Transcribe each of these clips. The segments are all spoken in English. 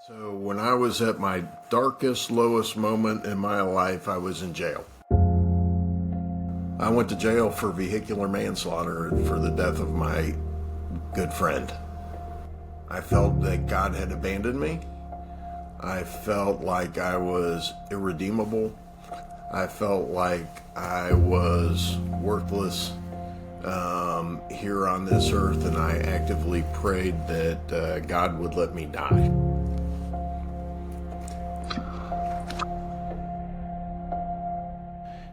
So when I was at my darkest, lowest moment in my life, I was in jail. I went to jail for vehicular manslaughter for the death of my good friend. I felt that God had abandoned me. I felt like I was irredeemable. I felt like I was worthless here on this earth, and I actively prayed that God would let me die.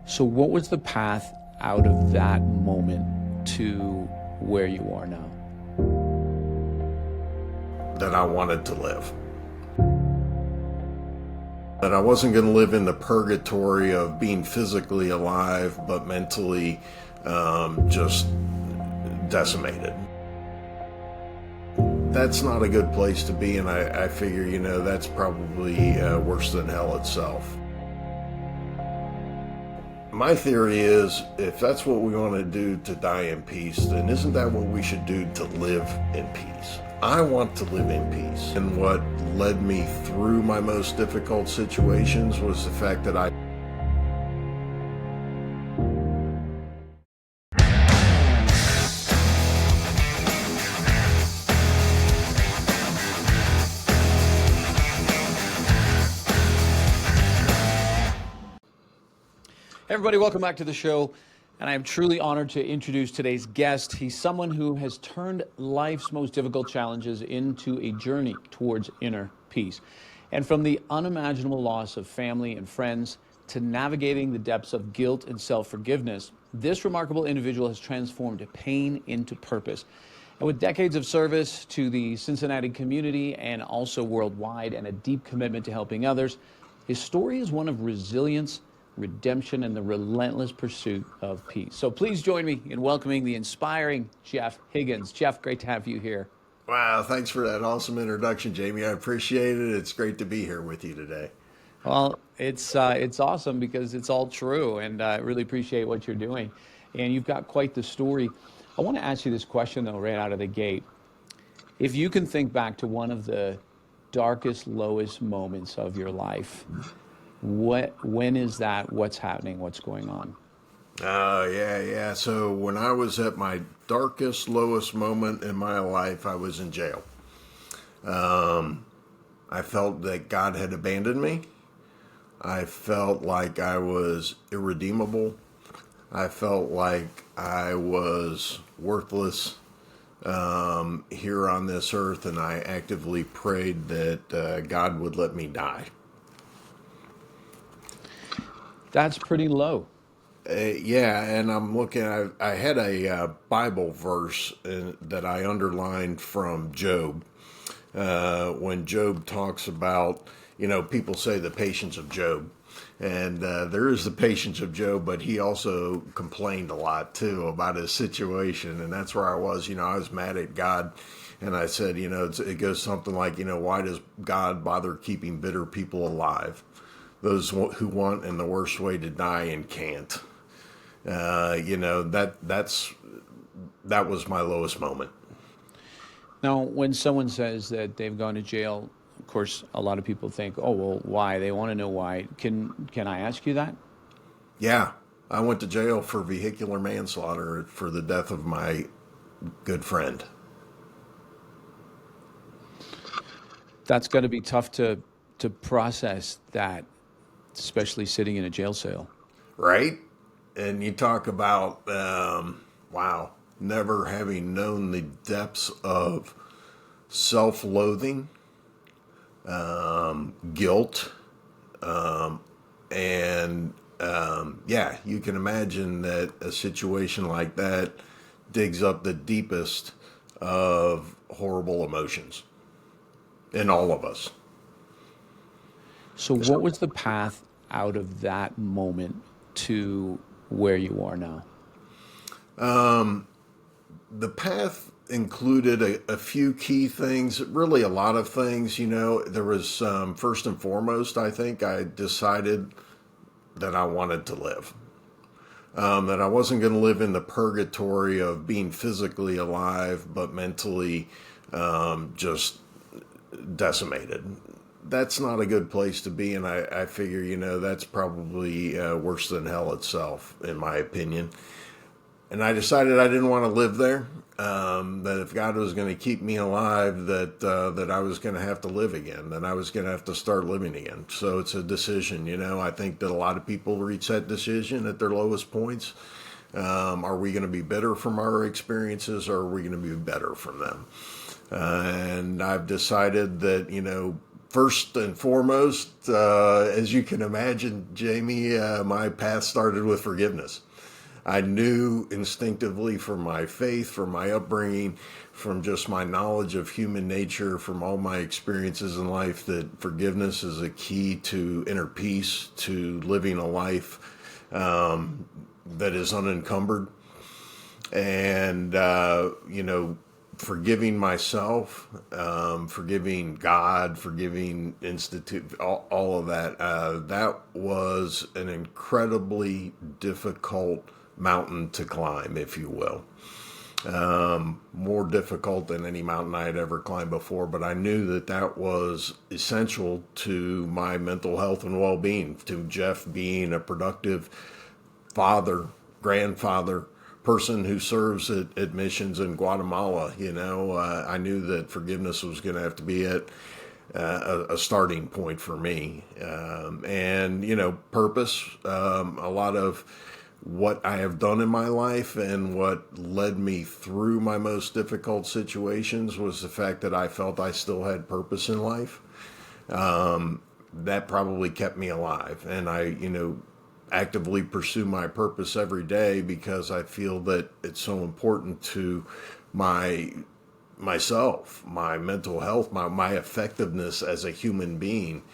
So what was the path out of that moment to where you are now? That I wanted to live. That I wasn't going to live in the purgatory of being physically alive, but mentally just decimated. That's not a good place to be, and I figure, that's probably worse than hell itself. My theory is, if that's what we want to do to die in peace, then isn't that what we should do to live in peace? I want to live in peace. And what led me through my most difficult situations was the fact that I Hey everybody, welcome back to the show. And I am truly honored to introduce today's guest. He's someone who has turned life's most difficult challenges into a journey towards inner peace. And from the unimaginable loss of family and friends to navigating the depths of guilt and self-forgiveness, this remarkable individual has transformed pain into purpose. And with decades of service to the Cincinnati community and also worldwide, and a deep commitment to helping others, his story is one of resilience, redemption, and the relentless pursuit of peace. So please join me in welcoming the inspiring Jeff Higgins. Jeff, great to have you here. Wow, thanks for that awesome introduction, Jamie. I appreciate it. It's great to be here with you today. Well, it's awesome because it's all true, and I really appreciate what you're doing. And you've got quite the story. I want to ask you this question, though, right out of the gate. If you can think back to one of the darkest, lowest moments of your life, when is that? What's happening? What's going on? Yeah. So when I was at my darkest, lowest moment in my life, I was in jail. I felt that God had abandoned me. I felt like I was irredeemable. I felt like I was worthless here on this earth, and I actively prayed that God would let me die. That's pretty low. Yeah, and I'm looking. I had a Bible verse that I underlined from Job. When Job talks about, people say the patience of Job. And there is the patience of Job, but he also complained a lot, too, about his situation. And that's where I was. I was mad at God. And I said, it goes something like, why does God bother keeping bitter people alive? Those who want in the worst way to die and can't. That was my lowest moment. Now, when someone says that they've gone to jail, of course, a lot of people think, oh, well, why? They want to know why. Can I ask you that? Yeah. I went to jail for vehicular manslaughter for the death of my good friend. That's got to be tough to process that, especially sitting in a jail cell. Right? And you talk about, never having known the depths of self-loathing, guilt, you can imagine that a situation like that digs up the deepest of horrible emotions in all of us. So what was the path out of that moment to where you are now? The path included a few key things, really a lot of things. There was first and foremost, I think I decided that I wanted to live. That I wasn't going to live in the purgatory of being physically alive, but mentally just decimated. that's not a good place to be. And I figure, that's probably worse than hell itself, in my opinion. And I decided I didn't want to live there. That if God was going to keep me alive, that I was going to have to live again. That I was going to have to start living again. So it's a decision. I think that a lot of people reach that decision at their lowest points. Are we going to be bitter from our experiences, or are we going to be better from them? And I've decided that, first and foremost, as you can imagine, Jamie, my path started with forgiveness. I knew instinctively from my faith, from my upbringing, from just my knowledge of human nature, from all my experiences in life, that forgiveness is a key to inner peace, to living a life that is unencumbered. And, forgiving myself, forgiving God, forgiving institute, all of that, that was an incredibly difficult mountain to climb, if you will. More difficult than any mountain I had ever climbed before, but I knew that was essential to my mental health and well-being, to Jeff being a productive father, grandfather, person who serves at missions in Guatemala. I knew that forgiveness was going to have to be at a starting point for me. And purpose, a lot of what I have done in my life and what led me through my most difficult situations was the fact that I felt I still had purpose in life. That probably kept me alive. And I, actively pursue my purpose every day because I feel that it's so important to myself, my mental health, my effectiveness as a human being.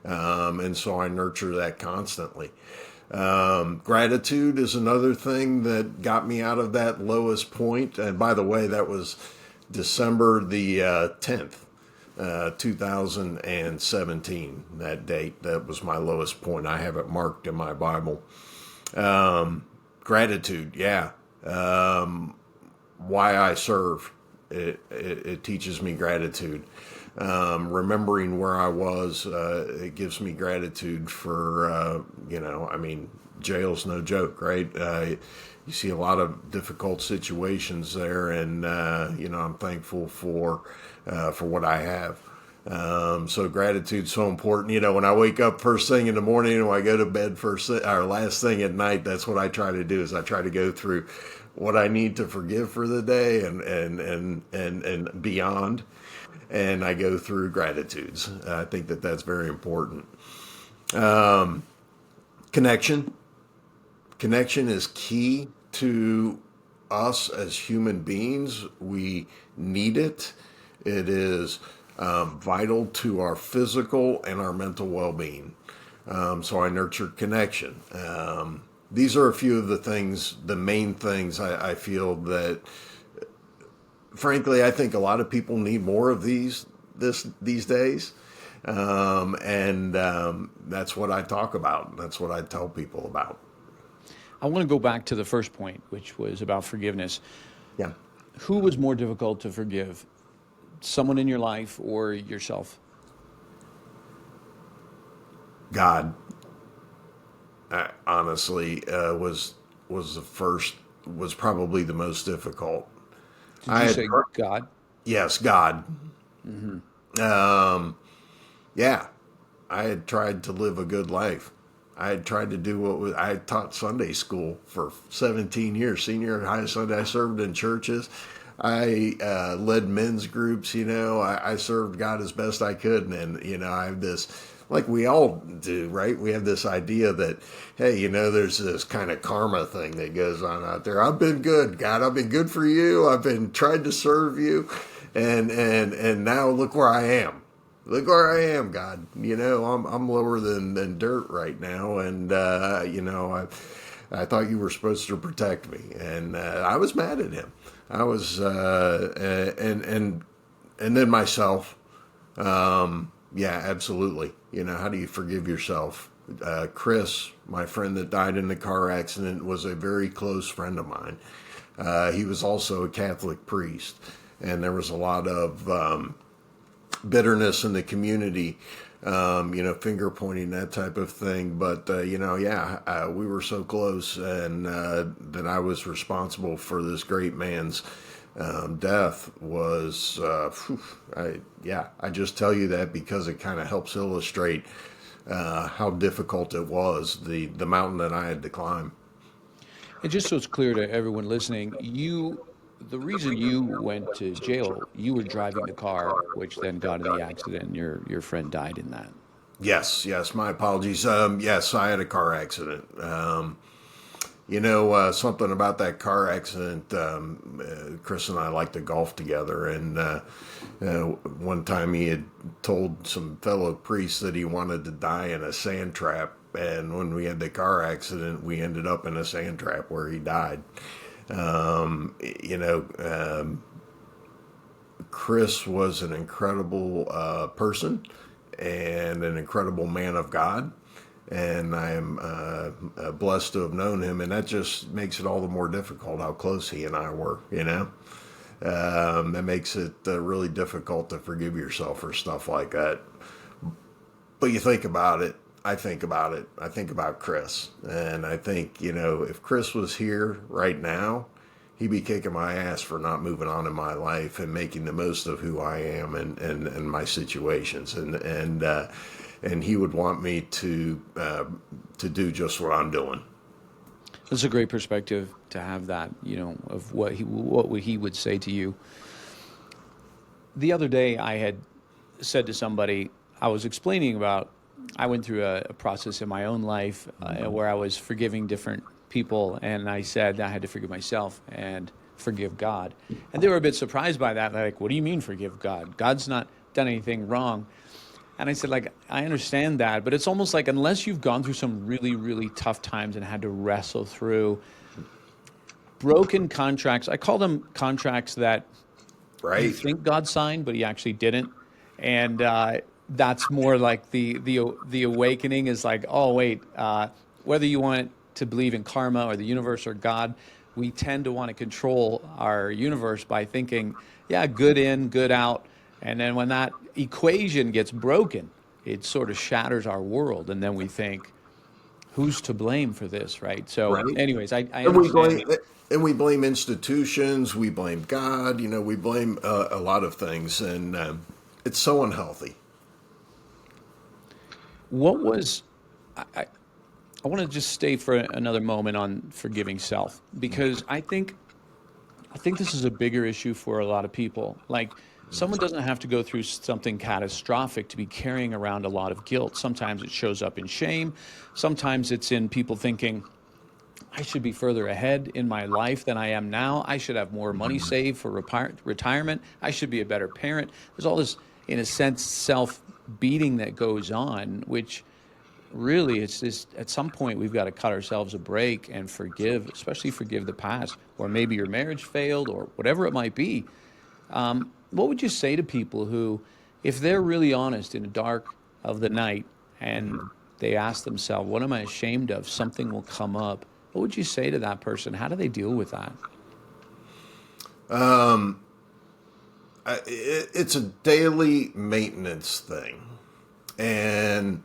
And so I nurture that constantly. Gratitude is another thing that got me out of that lowest point. And by the way, that was December the 10th. 2017, that date. That was my lowest point. I have it marked in my Bible. Gratitude, yeah. Why I serve. It teaches me gratitude. Remembering where I was, it gives me gratitude for, jail's no joke, right? You see a lot of difficult situations there, and I'm thankful for what I have. So gratitude's so important. When I wake up first thing in the morning and when I go to bed last thing at night, that's what I try to do. Is I try to go through what I need to forgive for the day and beyond, and I go through gratitudes. I think that's very important. Connection is key to us as human beings. We need it. It is vital to our physical and our mental well-being. So I nurture connection. These are a few of the main things I feel that, frankly, I think a lot of people need more of these days. That's what I talk about. That's what I tell people about. I want to go back to the first point, which was about forgiveness. Yeah. Who was more difficult to forgive? Someone in your life or yourself? God, honestly, was probably the most difficult. Did you say God? Yes, God. Mm-hmm. Yeah, I had tried to live a good life. I had tried to do I had taught Sunday school for 17 years, senior and high Sunday. I served in churches. I led men's groups, I served God as best I could. And, I have this, like we all do, right? We have this idea that, hey, there's this kind of karma thing that goes on out there. I've been good, God. I've been good for you. I've been trying to serve you. And now look where I am. Look where I am, God. I'm lower than dirt right now. And, I thought you were supposed to protect me. And I was mad at him. I was, and then myself. Yeah, absolutely. How do you forgive yourself? Chris, my friend that died in the car accident, was a very close friend of mine. He was also a Catholic priest. And there was a lot of bitterness in the community, finger pointing, that type of thing. But, we were so close, and that I was responsible for this great man's death was, I just tell you that because it kind of helps illustrate how difficult it was, the mountain that I had to climb. And just so it's clear to everyone listening, the reason you went to jail, you were driving the car, which then got in the accident, and your friend died in that. Yes, my apologies. Yes, I had a car accident. Something about that car accident, Chris and I like to golf together, and one time he had told some fellow priests that he wanted to die in a sand trap, and when we had the car accident, we ended up in a sand trap where he died. Chris was an incredible person and an incredible man of God. And I am blessed to have known him, and that just makes it all the more difficult how close he and I were, That makes it really difficult to forgive yourself for stuff like that. But you think about it, I think about Chris, and I think, if Chris was here right now, he'd be kicking my ass for not moving on in my life and making the most of who I am and my situations, and he would want me to do just what I'm doing. It's a great perspective to have that, of what he would say to you. The other day, I had said to somebody, I was explaining about, I went through a process in my own life where I was forgiving different people, and I said I had to forgive myself and forgive God. And they were a bit surprised by that. They're like, what do you mean forgive God? God's not done anything wrong. And I said, I understand that, but it's almost like unless you've gone through some really, really tough times and had to wrestle through broken contracts. I call them contracts that you think God signed, but he actually didn't. And that's more like the awakening is like, oh, wait, whether you want to believe in karma or the universe or God, we tend to want to control our universe by thinking, good in, good out. And then when that equation gets broken, it sort of shatters our world. And then we think, who's to blame for this, right? So anyways, I understand. And we blame institutions, we blame God, we blame a lot of things. And it's so unhealthy. What was, I want to just stay for another moment on forgiving self, because I think this is a bigger issue for a lot of people. Like, someone doesn't have to go through something catastrophic to be carrying around a lot of guilt. Sometimes it shows up in shame. Sometimes it's in people thinking, I should be further ahead in my life than I am now. I should have more money saved for retirement. I should be a better parent. There's all this, in a sense, self-beating that goes on, which really, it's just at some point we've got to cut ourselves a break and forgive, especially forgive the past, or maybe your marriage failed or whatever it might be. What would you say to people who, if they're really honest in the dark of the night and they ask themselves, what am I ashamed of? Something will come up. What would you say to that person? How do they deal with that? It's a daily maintenance thing. And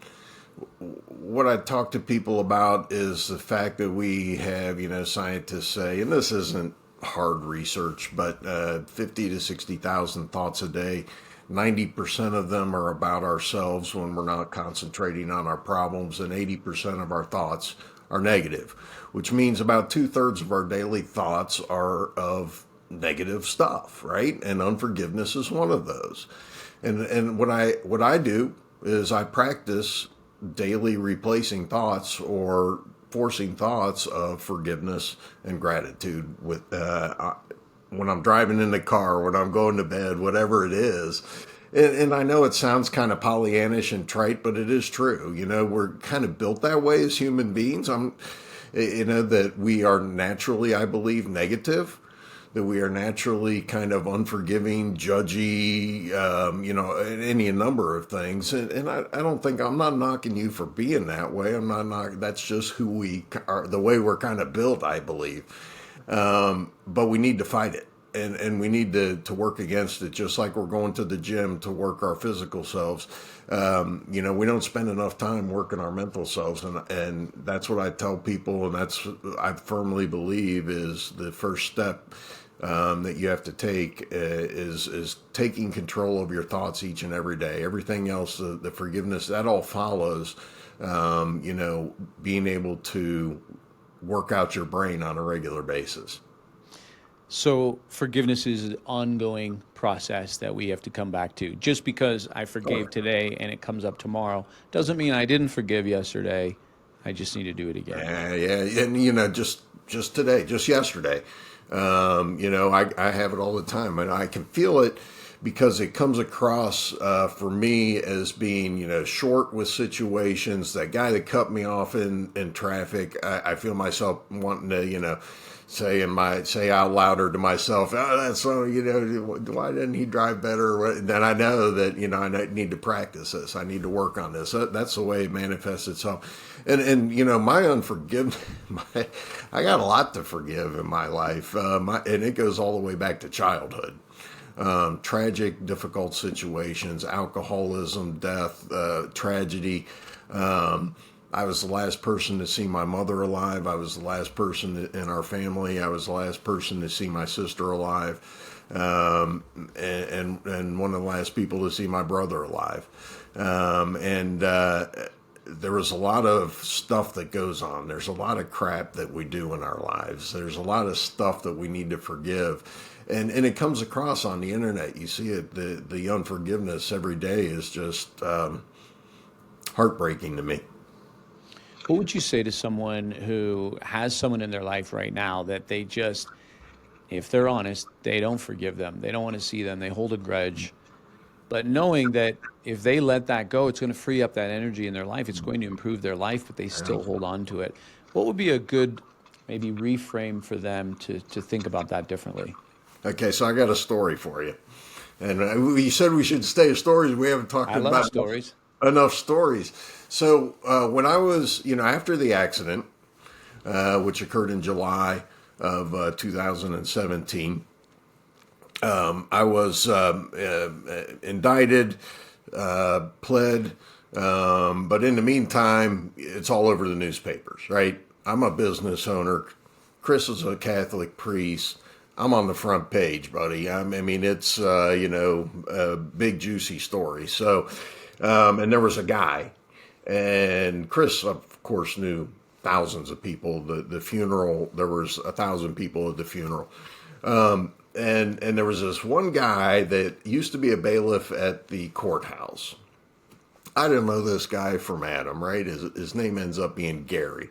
what I talk to people about is the fact that we have, scientists say, and this isn't hard research, but 50 to 60,000 thoughts a day. 90% of them are about ourselves when we're not concentrating on our problems, and 80% of our thoughts are negative, which means about 2/3 of our daily thoughts are of negative stuff, right? And unforgiveness is one of those. And what I do is I practice daily replacing thoughts or forcing thoughts of forgiveness and gratitude with when I'm driving in the car, when I'm going to bed, whatever it is. And I know it sounds kind of Pollyannish and trite, but it is true. We're kind of built that way as human beings. That we are naturally, I believe, negative, that we are naturally kind of unforgiving, judgy, any number of things. And I don't think, I'm not knocking you for being that way. I'm not knocking, that's just who we are, the way we're kind of built, I believe. But we need to fight it. and we need to work against it, just like we're going to the gym to work our physical selves. We don't spend enough time working our mental selves, and that's what I tell people, and that's I firmly believe is the first step that you have to take is taking control of your thoughts each and every day. Everything else, the forgiveness, that all follows. Being able to work out your brain on a regular basis. So forgiveness is an ongoing process that we have to come back to. Just because I forgave today and it comes up tomorrow doesn't mean I didn't forgive yesterday. I just need to do it again. Yeah, and just today, just yesterday, I have it all the time, and I can feel it because it comes across for me as being, short with situations. That guy that cut me off in traffic, I feel myself wanting to, say out louder to myself, oh, that's so, why didn't he drive better? Then I know that, I need to practice this. I need to work on this. That's the way it manifests itself. And my unforgiveness, I got a lot to forgive in my life. And it goes all the way back to childhood. Tragic, difficult situations, alcoholism, death, tragedy. I was the last person to see my mother alive. I was the last person in our family. I was the last person to see my sister alive, and one of the last people to see my brother alive. There was a lot of stuff that goes on. There's a lot of crap that we do in our lives. There's a lot of stuff that we need to forgive. And it comes across on the internet. You see it, the unforgiveness every day is just heartbreaking to me. What would you say to someone who has someone in their life right now that they just, if they're honest, they don't forgive them. They don't want to see them. They hold a grudge. But knowing that if they let that go, it's going to free up that energy in their life. It's going to improve their life, but they still hold on to it. What would be a good maybe reframe for them to think about that differently? Okay, so I got a story for you. And you said we should stay stories. We haven't talked about stories. Enough stories. So when I was, after the accident, which occurred in July of 2017, I was indicted, pled, but in the meantime, it's all over the newspapers, right? I'm a business owner. Chris is a Catholic priest. I'm on the front page, buddy. It's, a big, juicy story. So, and there was a guy, and Chris, of course, knew thousands of people. The funeral, there was 1,000 people at the funeral. And there was this one guy that used to be a bailiff at the courthouse. I didn't know this guy from Adam, right? His name ends up being Gary.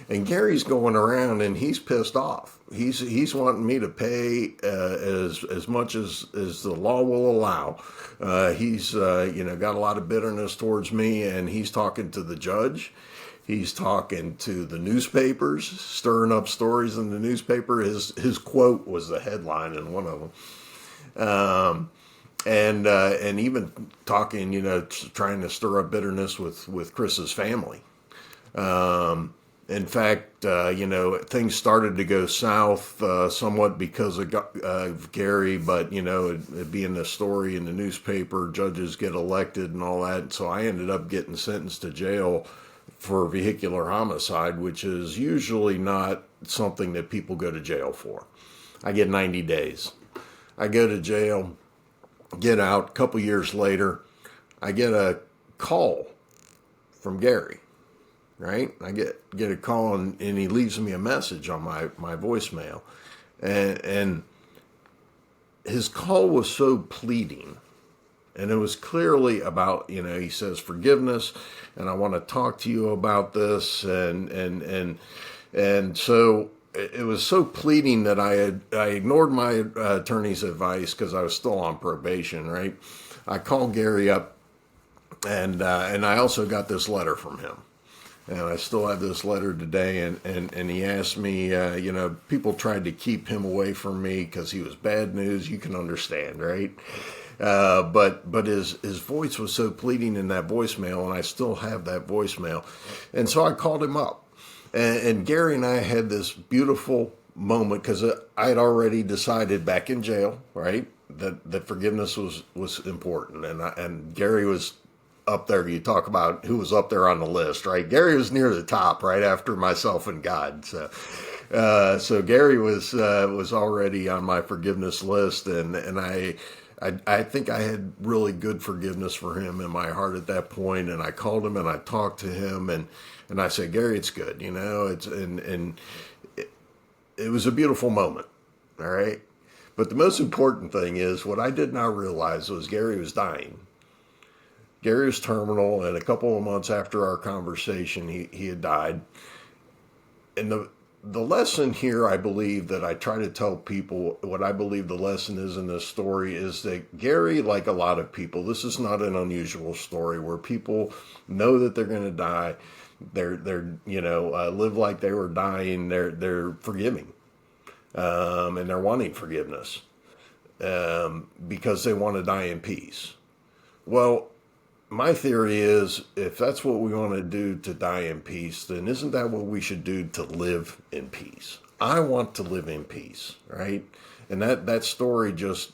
And Gary's going around and he's pissed off. He's wanting me to pay as much as the law will allow. He's got a lot of bitterness towards me, and he's talking to the judge. He's talking to the newspapers, stirring up stories in the newspaper. His quote was the headline in one of them. And even talking, trying to stir up bitterness with Chris's family. In fact, things started to go south somewhat because of Gary, but, it being the story in the newspaper, judges get elected and all that. So I ended up getting sentenced to jail for vehicular homicide, which is usually not something that people go to jail for. I get 90 days. I go to jail, get out. A couple years later, I get a call from Gary. Right? I get a call and he leaves me a message on my voicemail. And his call was so pleading. And it was clearly about, he says, forgiveness, and I want to talk to you about this. And so it was so pleading that I ignored my attorney's advice because I was still on probation, right? I called Gary up, and I also got this letter from him. And I still have this letter today, and he asked me, people tried to keep him away from me because he was bad news. You can understand, right? But his voice was so pleading in that voicemail, and I still have that voicemail. And so I called him up. And Gary and I had this beautiful moment because I had already decided back in jail, right, that forgiveness was important, and Gary was up there. You talk about who was up there on the list, right? Gary was near the top, right after myself and God. So Gary was already on my forgiveness list, and I think I had really good forgiveness for him in my heart at that point, and I called him and I talked to him, and I said, Gary, it's good, it's and it was a beautiful moment, all right. But the most important thing is what I did not realize was Gary was dying. Gary was terminal, and a couple of months after our conversation, he had died. And the lesson here, I believe, that I try to tell people, what I believe the lesson is in this story, is that Gary, like a lot of people, this is not an unusual story where people know that they're going to die. They're live like they were dying. They're forgiving, and they're wanting forgiveness, because they want to die in peace. Well, my theory is if that's what we want to do to die in peace, then isn't that what we should do to live in peace? I want to live in peace, right? And that story just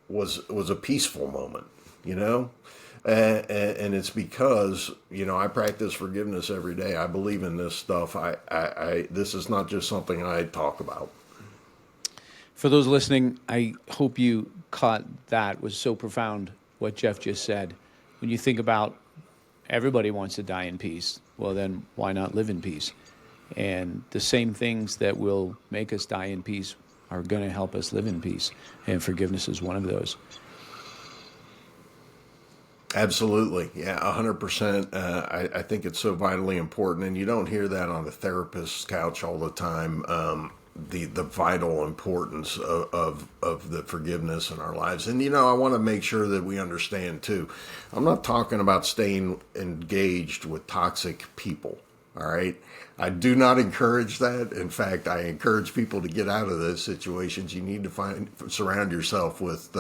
was a peaceful moment, and it's because I practice forgiveness every day. I believe in this stuff. I this is not just something I talk about. For those listening, I hope you caught that was so profound what Jeff just said. When you think about everybody wants to die in peace, well, then why not live in peace? And the same things that will make us die in peace are going to help us live in peace. And forgiveness is one of those. Absolutely. Yeah, 100%. I think it's so vitally important. And you don't hear that on a therapist's couch all the time. The vital importance of the forgiveness in our lives. And, I want to make sure that we understand, too, I'm not talking about staying engaged with toxic people, all right? I do not encourage that. In fact, I encourage people to get out of those situations. You need to surround yourself with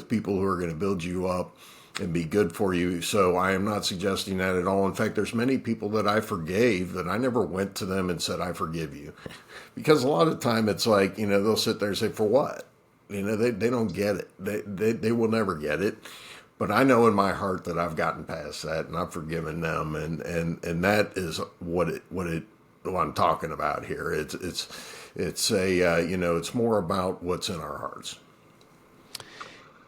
people who are going to build you up and be good for you. So I am not suggesting that at all. In fact, there's many people that I forgave that I never went to them and said, I forgive you. Because a lot of the time it's like, they'll sit there and say, for what? They don't get it. They will never get it. But I know in my heart that I've gotten past that and I've forgiven them. And that is what I'm talking about here. It's more about what's in our hearts.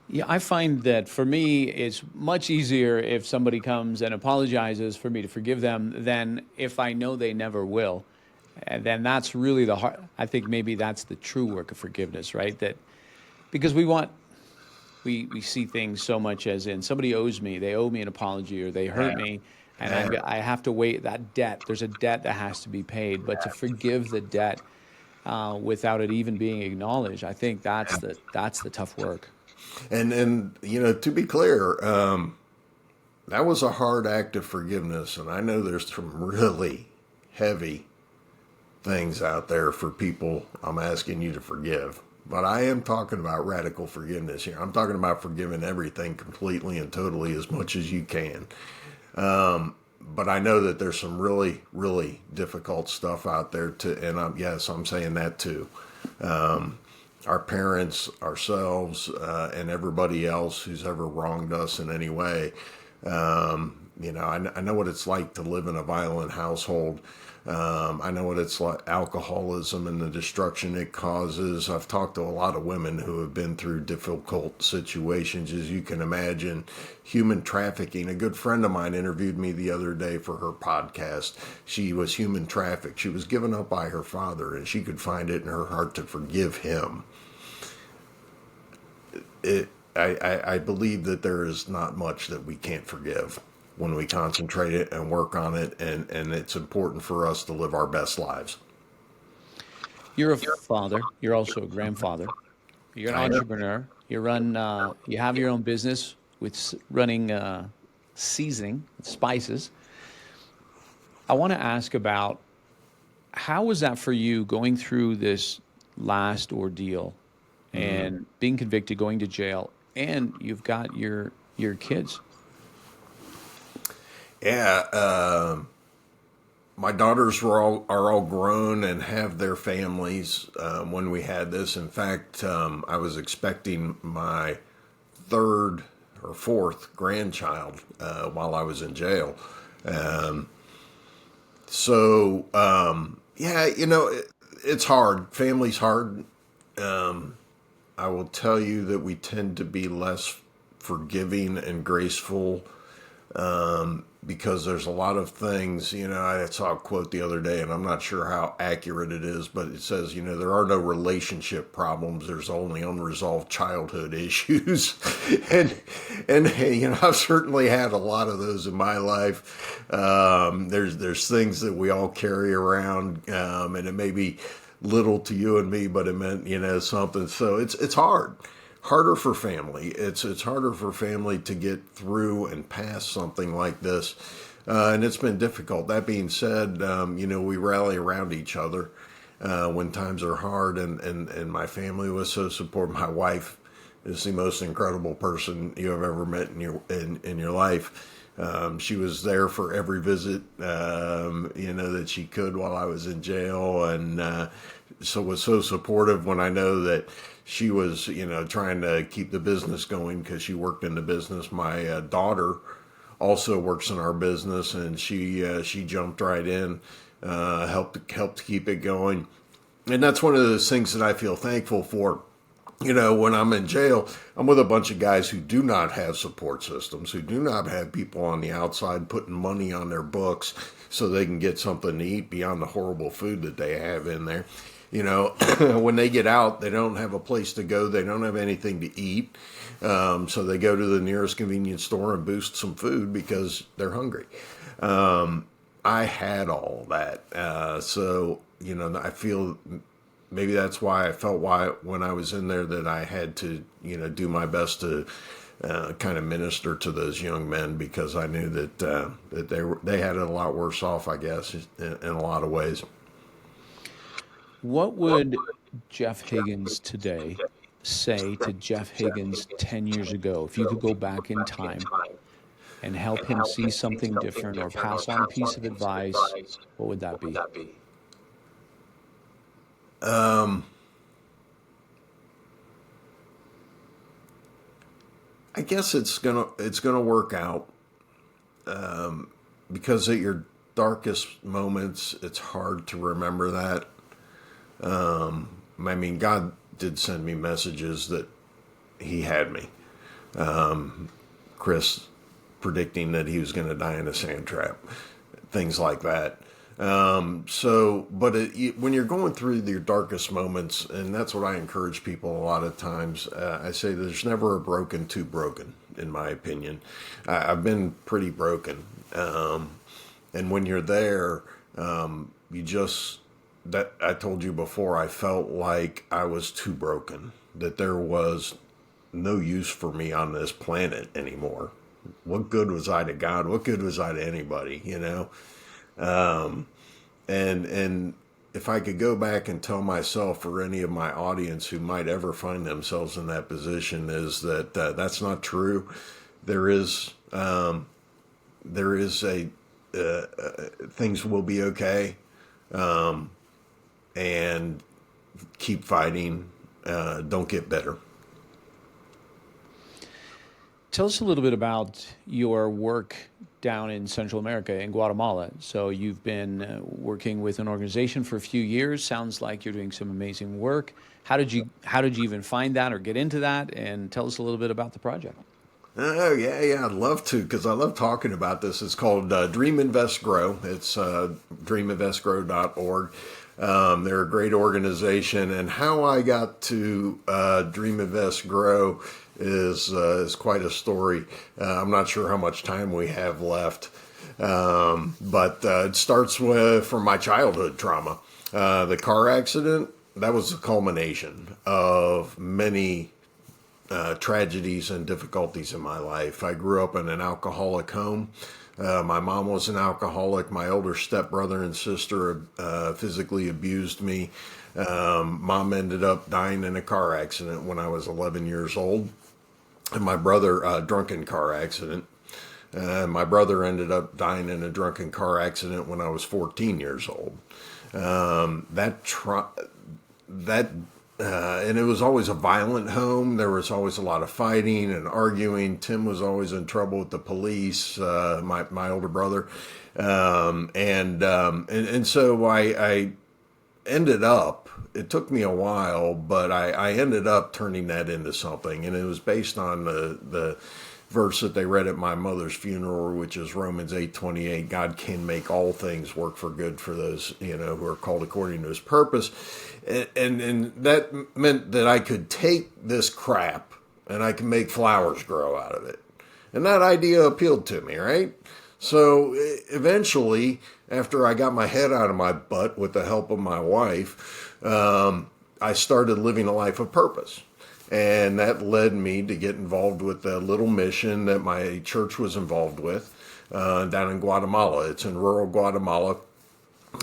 Yeah, I find that for me, it's much easier if somebody comes and apologizes for me to forgive them than if I know they never will. And then that's really the hard. I think maybe that's the true work of forgiveness, right? That because we see things so much as in somebody owes me, they owe me an apology or they hurt me, and I have to wait that debt. There's a debt that has to be paid, but to forgive the debt without it even being acknowledged, I think that's the tough work. And to be clear, that was a hard act of forgiveness, and I know there's some really heavy things out there for people I'm asking you to forgive. But I am talking about radical forgiveness here. I'm talking about forgiving everything completely and totally as much as you can. But I know that there's some really, really difficult stuff out there and I'm saying that too. Our parents, ourselves, and everybody else who's ever wronged us in any way. I know what it's like to live in a violent household. I know what it's like, alcoholism and the destruction it causes. I've talked to a lot of women who have been through difficult situations, as you can imagine. Human trafficking. A good friend of mine interviewed me the other day for her podcast. She was human trafficked. She was given up by her father, and she could find it in her heart to forgive him. I believe that there is not much that we can't forgive when we concentrate it and work on it, and it's important for us to live our best lives. You're a father. You're also a grandfather. You're an entrepreneur. You have your own business with running seasoning, spices. I want to ask about how was that for you going through this last ordeal and being convicted, going to jail, and you've got your kids? Yeah, my daughters are all grown and have their families when we had this. In fact, I was expecting my third or fourth grandchild while I was in jail. Um, yeah, it's hard. Family's hard. Um, I will tell you that we tend to be less forgiving and graceful because there's a lot of things, I saw a quote the other day and I'm not sure how accurate it is, but it says, there are no relationship problems. There's only unresolved childhood issues. and, I've certainly had a lot of those in my life. There's things that we all carry around, and it may be little to you and me, but it meant, something. So it's harder for family. It's harder for family to get through and past something like this, and it's been difficult. That being said, we rally around each other when times are hard, and my family was so supportive. My wife is the most incredible person you have ever met in your life. She was there for every visit, that she could while I was in jail, and so was so supportive when I know that she was, trying to keep the business going because she worked in the business. My daughter also works in our business, and she jumped right in, helped keep it going, and that's one of those things that I feel thankful for. When I'm in jail, I'm with a bunch of guys who do not have support systems, who do not have people on the outside putting money on their books so they can get something to eat beyond the horrible food that they have in there. When they get out, they don't have a place to go. They don't have anything to eat. So they go to the nearest convenience store and boost some food because they're hungry. I had all that. I feel maybe that's why I felt when I was in there that I had to, do my best to kind of minister to those young men, because I knew that they had it a lot worse off, I guess, in a lot of ways. What would Jeff Higgins today say to Jeff Higgins 10 years ago if you could go back in time and help him see something different or pass on a piece of advice? What would that be? I guess it's gonna work out, because at your darkest moments, it's hard to remember that. I mean, God did send me messages that He had me. Chris predicting that he was going to die in a sand trap, things like that. When you're going through your darkest moments, and that's what I encourage people a lot of times, I say there's never a broken too broken, in my opinion. I've been pretty broken. And when you're there, that I told you before, I felt like I was too broken, that there was no use for me on this planet anymore. What good was I to God? What good was I to anybody, And if I could go back and tell myself, or any of my audience who might ever find themselves in that position, is that that's not true. There is a things will be okay, and keep fighting. Don't get bitter. Tell us a little bit about your work down in Central America, in Guatemala. So you've been working with an organization for a few years. Sounds like you're doing some amazing work. How did you even find that or get into that? And tell us a little bit about the project. Oh, yeah, I'd love to, because I love talking about this. It's called Dream Invest Grow. It's dreaminvestgrow.org. They're a great organization, and how I got to Dream Invest Grow is quite a story. I'm not sure how much time we have left, but it starts from my childhood trauma. The car accident, that was the culmination of many tragedies and difficulties in my life. I grew up in an alcoholic home. My mom was an alcoholic. My older stepbrother and sister physically abused me. Mom ended up dying in a car accident when I was 11 years old. And my brother, drunken car accident. My brother ended up dying in a drunken car accident when I was 14 years old. And it was always a violent home. There was always a lot of fighting and arguing. Tim was always in trouble with the police, my older brother. And so I ended up, it took me a while, but I ended up turning that into something. And it was based on the verse that they read at my mother's funeral, which is Romans 8:28. God can make all things work for good for those, who are called according to his purpose. And that meant that I could take this crap and I can make flowers grow out of it. And that idea appealed to me, right? So eventually, after I got my head out of my butt with the help of my wife, I started living a life of purpose. And that led me to get involved with a little mission that my church was involved with down in Guatemala. It's in rural Guatemala.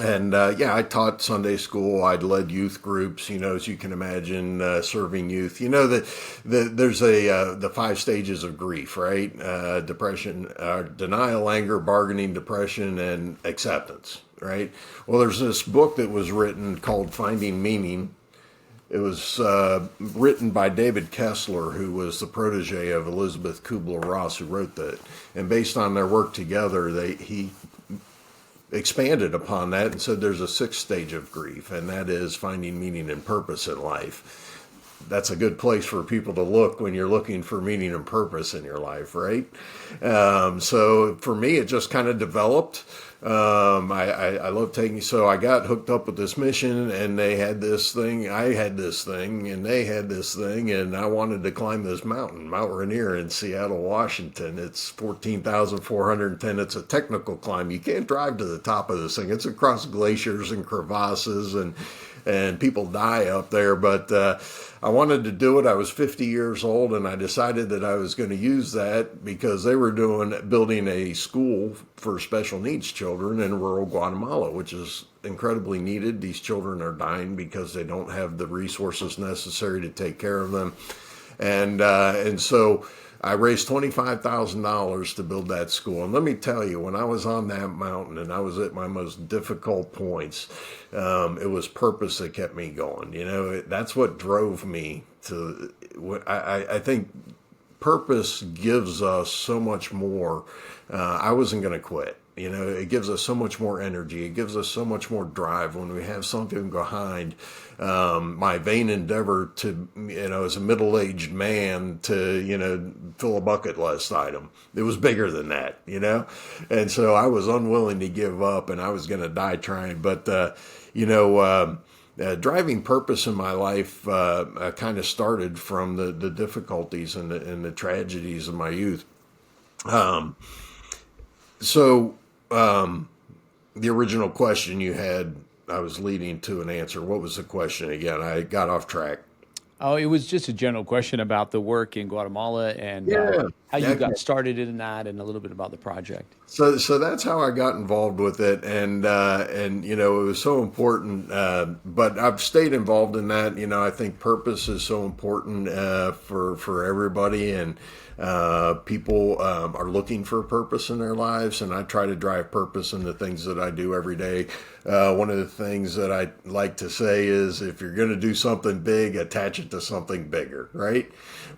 And I taught Sunday school. I'd led youth groups, as you can imagine, serving youth. There's the 5 stages of grief, right? Depression, denial, anger, bargaining, depression, and acceptance, right? Well, there's this book that was written called Finding Meaning. It was written by David Kessler, who was the protege of Elizabeth Kubler-Ross, who wrote that. And based on their work together, he expanded upon that and said there's a 6th stage of grief, and that is finding meaning and purpose in life. That's a good place for people to look when you're looking for meaning and purpose in your life, right? So for me, it just kind of developed. I love so I got hooked up with this mission, and they had this thing, I had this thing, and they had this thing, and I wanted to climb this mountain, Mount Rainier in Seattle, Washington. It's 14,410. It's a technical climb. You can't drive to the top of this thing. It's across glaciers and crevasses, and people die up there, but I wanted to do it. I was 50 years old, and I decided that I was going to use that because they were building a school for special needs children in rural Guatemala, which is incredibly needed. These children are dying because they don't have the resources necessary to take care of them. And so I raised $25,000 to build that school. And let me tell you, when I was on that mountain and I was at my most difficult points, it was purpose that kept me going. That's what drove me to, I think purpose gives us so much more. I wasn't going to quit. It gives us so much more energy. It gives us so much more drive when we have something behind. My vain endeavor to, as a middle-aged man to, fill a bucket list item. It was bigger than that, And so I was unwilling to give up, and I was going to die trying. But, driving purpose in my life kind of started from the difficulties and the tragedies of my youth. The original question you had, I was leading to an answer. What was the question again? I got off track. Oh, it was just a general question about the work in Guatemala and how you got started in that, and a little bit about the project. So that's how I got involved with it, and it was so important. But I've stayed involved in that. I think purpose is so important for everybody, and people are looking for a purpose in their lives, and I try to drive purpose in the things that I do every day. One of the things that I like to say is, if you're going to do something big, attach it to something bigger, right?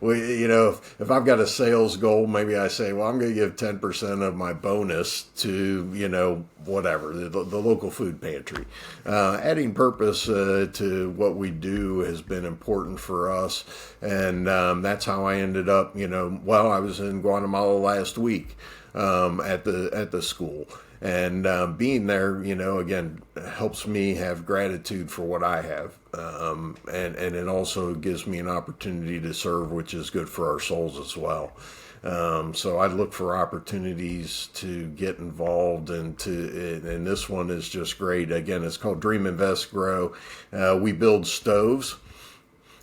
If I've got a sales goal, maybe I say, well, I'm going to give 10% of my bonus to, whatever, the local food pantry. Adding purpose to what we do has been important for us. And that's how I ended up, I was in Guatemala last week at the school. And being there, again, helps me have gratitude for what I have. And it also gives me an opportunity to serve, which is good for our souls as well. So I look for opportunities to get involved, and this one is just great. Again, it's called Dream, Invest, Grow. We build stoves.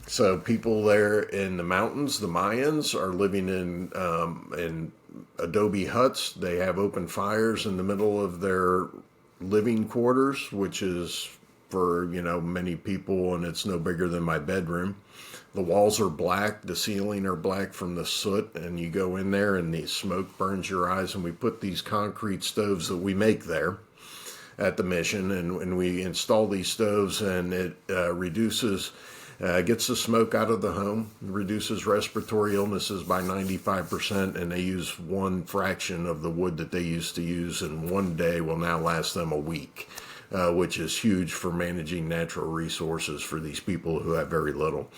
So people there in the mountains, the Mayans, are living in adobe huts. They have open fires in the middle of their living quarters, which is for, many people, and it's no bigger than my bedroom. The walls are black, the ceiling are black from the soot, and you go in there and the smoke burns your eyes. And we put these concrete stoves that we make there at the mission, and we install these stoves, and it reduces, gets the smoke out of the home, reduces respiratory illnesses by 95%, and they use one fraction of the wood that they used to use, and one day will now last them a week, which is huge for managing natural resources for these people who have very little.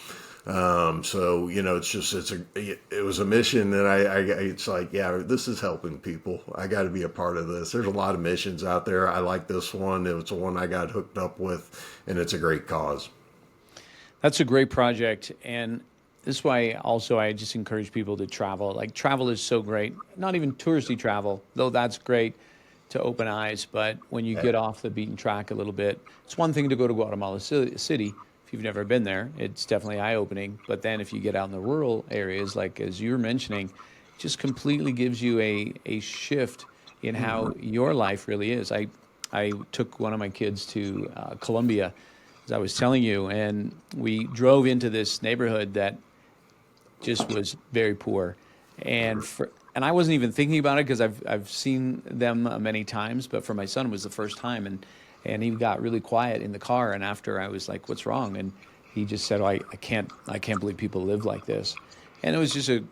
So it was a mission, and it's like, yeah, this is helping people. I got to be a part of this. There's a lot of missions out there. I like this one. It was the one I got hooked up with, and it's a great cause. That's a great project. And this is why also I just encourage people to travel. Like, travel is so great. Not even touristy travel, though that's great to open eyes. But when you get off the beaten track a little bit, it's one thing to go to Guatemala City. If you've never been there, it's definitely eye-opening. But then if you get out in the rural areas, like as you were mentioning, it just completely gives you a shift in how your life really is. I took one of my kids to Colombia, as I was telling you, and we drove into this neighborhood that just was very poor. And I wasn't even thinking about it because I've seen them many times, but for my son it was the first time, and he got really quiet in the car. And after, I was like, "What's wrong?" And he just said, "Oh, I can't believe people live like this." And it was just a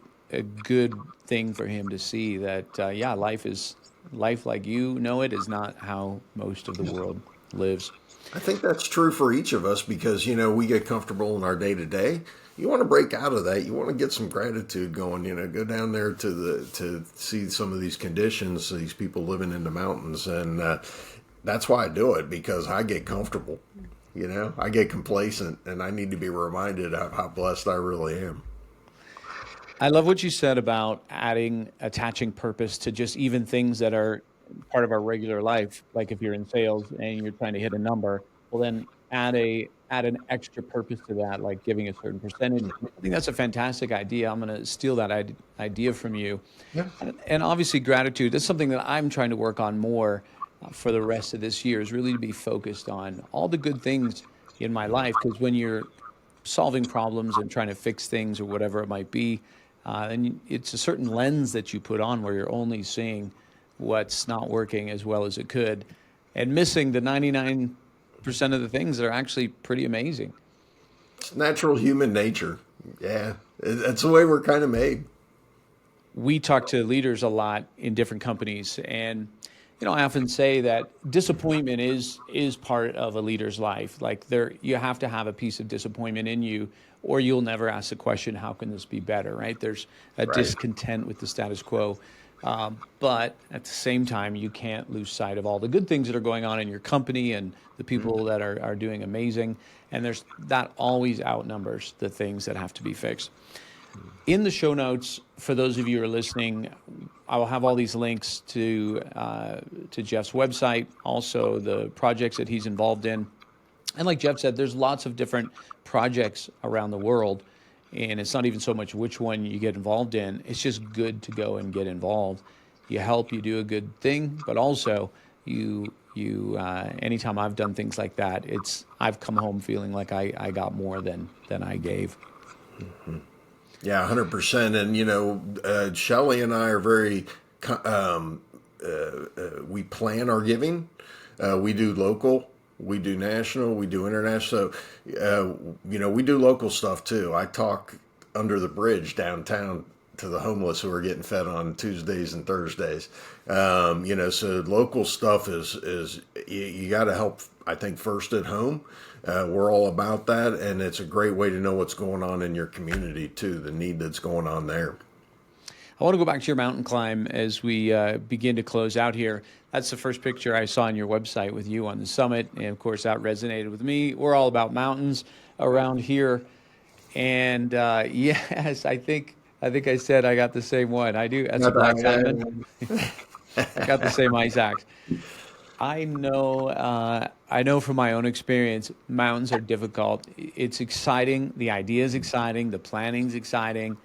good thing for him to see that, yeah, life like you know it is not how most of the world lives. I think that's true for each of us because, we get comfortable in our day to day. You want to break out of that. You want to get some gratitude going, go down there to see some of these conditions, these people living in the mountains. And that's why I do it, because I get comfortable, I get complacent, and I need to be reminded of how blessed I really am. I love what you said about attaching purpose to just even things that are part of our regular life. Like if you're in sales and you're trying to hit a number, well, then add an extra purpose to that, like giving a certain percentage. I think that's a fantastic idea. I'm going to steal that idea from you. Yeah. And obviously, gratitude. That's something that I'm trying to work on more for the rest of this year. Is really to be focused on all the good things in my life, because when you're solving problems and trying to fix things or whatever it might be, and it's a certain lens that you put on where you're only seeing what's not working as well as it could, and missing the 99% of the things that are actually pretty amazing. It's natural human nature. Yeah. That's the way we're kind of made. We talk to leaders a lot in different companies, and I often say that disappointment is part of a leader's life. Like, you have to have a piece of disappointment in you, or you'll never ask the question, how can this be better, right? There's a Right. discontent with the status quo. But at the same time, you can't lose sight of all the good things that are going on in your company and the people that are doing amazing. And that always outnumbers the things that have to be fixed. In the show notes, for those of you who are listening, I will have all these links to Jeff's website, also the projects that he's involved in. And like Jeff said, there's lots of different projects around the world, and it's not even so much which one you get involved in. It's just good to go and get involved. You help, you do a good thing, but also you anytime I've done things like that, I've come home feeling like I got more than I gave. Mm-hmm. Yeah, 100%. And, Shelley and I are very, we plan our giving. We do local, we do national, we do international. So, we do local stuff too. I talk under the bridge downtown to the homeless who are getting fed on Tuesdays and Thursdays. So local stuff is you got to help, I think, first at home. We're all about that, and it's a great way to know what's going on in your community too, the need that's going on there. I want to go back to your mountain climb as we begin to close out here. That's the first picture I saw on your website with you on the summit, and of course that resonated with me. We're all about mountains around here, and yes, I think I said I got the same one. I do. That's a black diamond. I got the same ice axe. I know from my own experience, mountains are difficult. It's exciting. The idea is exciting. The planning's exciting.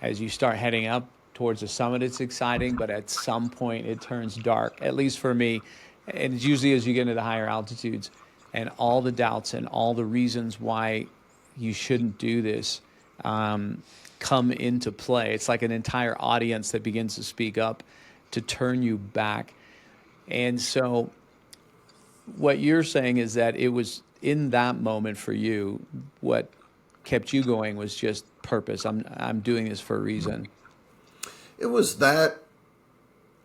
As you start heading up towards the summit, it's exciting. But at some point, it turns dark, at least for me. And it's usually as you get into the higher altitudes. And all the doubts and all the reasons why you shouldn't do this come into play. It's like an entire audience that begins to speak up to turn you back. And so what you're saying is that it was in that moment for you, what kept you going was just purpose. I'm doing this for a reason. It was that.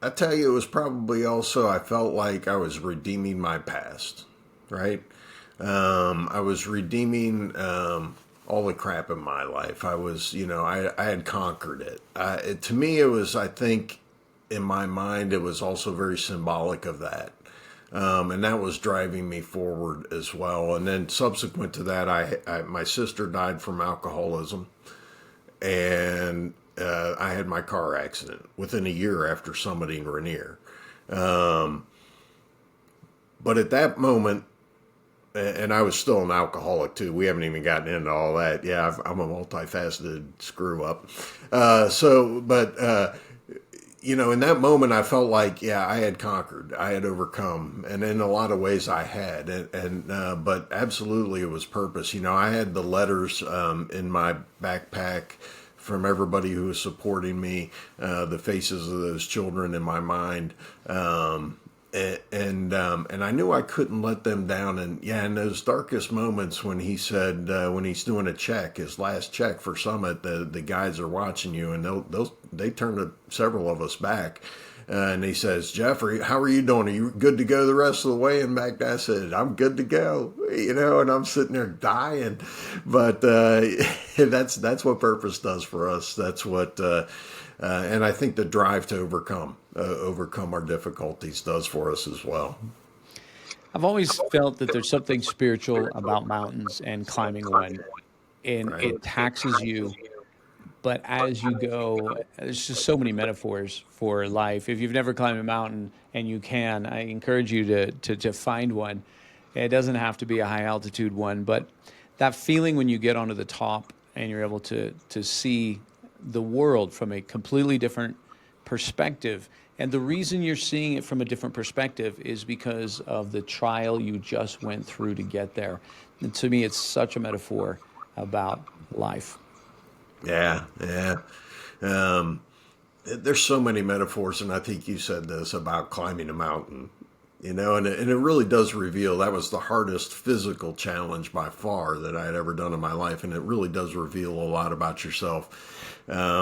I tell you, it was probably also, I felt like I was redeeming my past, right? I was redeeming all the crap in my life. I was, I had conquered it. To me, it was, I think, in my mind, it was also very symbolic of that. And that was driving me forward as well. And then subsequent to that, my sister died from alcoholism, and I had my car accident within a year after summiting Rainier. But at that moment, and I was still an alcoholic too. We haven't even gotten into all that. Yeah, I'm a multifaceted screw up. In that moment, I felt like, yeah, I had conquered, I had overcome, and in a lot of ways, I had. But absolutely, it was purpose. I had the letters in my backpack from everybody who was supporting me, the faces of those children in my mind. And I knew I couldn't let them down. And yeah, in those darkest moments when he said, when he's doing a check, his last check for Summit, the guys are watching you, and they turn several of us back. And he says, Jeff, how are you doing? Are you good to go the rest of the way? And back I said, I'm good to go, and I'm sitting there dying. But that's what purpose does for us. That's what, and I think the drive to overcome our difficulties does for us as well. I've always felt that there's something spiritual about mountains and climbing one, and Right. it taxes you. But as you go, there's just so many metaphors for life. If you've never climbed a mountain and you can, I encourage you to find one. It doesn't have to be a high altitude one, but that feeling when you get onto the top and you're able to see the world from a completely different perspective. And the reason you're seeing it from a different perspective is because of the trial you just went through to get there. And to me, it's such a metaphor about life. Yeah, yeah. There's so many metaphors, and I think you said this about climbing a mountain, and it really does reveal that was the hardest physical challenge by far that I had ever done in my life, and it really does reveal a lot about yourself. There's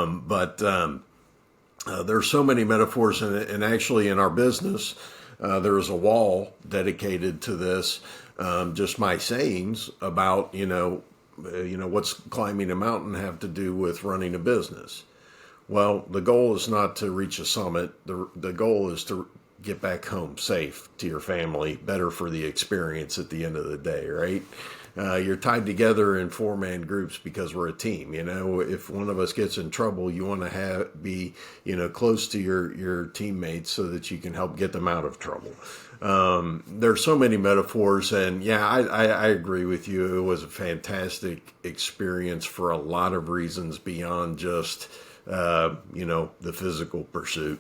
so many metaphors, and actually in our business, there is a wall dedicated to this, just my sayings about, what's climbing a mountain have to do with running a business? Well, the goal is not to reach a summit. The goal is to get back home safe to your family, better for the experience at the end of the day, right? You're tied together in 4-man groups because we're a team. If one of us gets in trouble, you want to be close to your teammates so that you can help get them out of trouble. There's so many metaphors, and yeah, I agree with you. It was a fantastic experience for a lot of reasons beyond just the physical pursuit.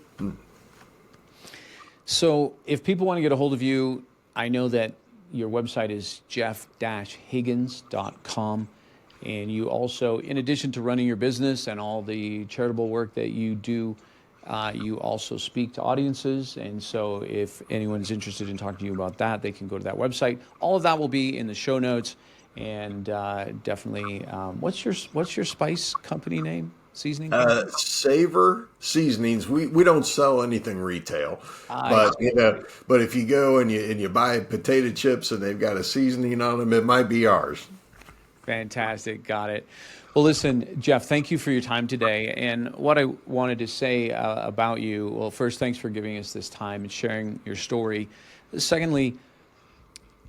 So if people want to get a hold of you, I know that your website is jeff-higgins.com. And you also, in addition to running your business and all the charitable work that you do, you also speak to audiences. And so if anyone's interested in talking to you about that, they can go to that website. All of that will be in the show notes. And definitely, what's your spice company name? Seasoning company? Savor Seasonings. We don't sell anything retail, but but if you go and you buy potato chips and they've got a seasoning on them, it might be ours. Fantastic. Got it. Well, listen, Jeff, thank you for your time today. And what I wanted to say about you, well, first, thanks for giving us this time and sharing your story. Secondly,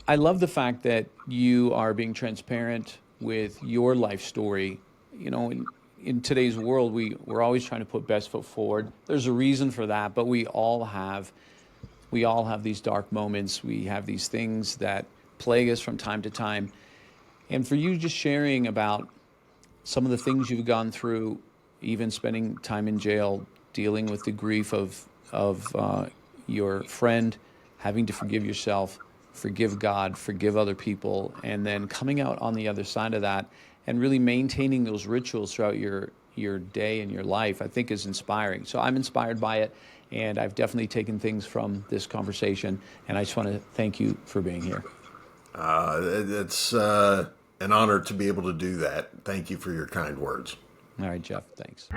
I love the fact that you are being transparent with your life story. In today's world, we're always trying to put best foot forward. There's a reason for that, but we all have these dark moments. We have these things that plague us from time to time. And for you just sharing about some of the things you've gone through, even spending time in jail, dealing with the grief of your friend, having to forgive yourself, forgive God, forgive other people, and then coming out on the other side of that and really maintaining those rituals throughout your day and your life, I think is inspiring. So I'm inspired by it, and I've definitely taken things from this conversation, and I just want to thank you for being here. It's an honor to be able to do that. Thank you for your kind words. All right, Jeff, thanks.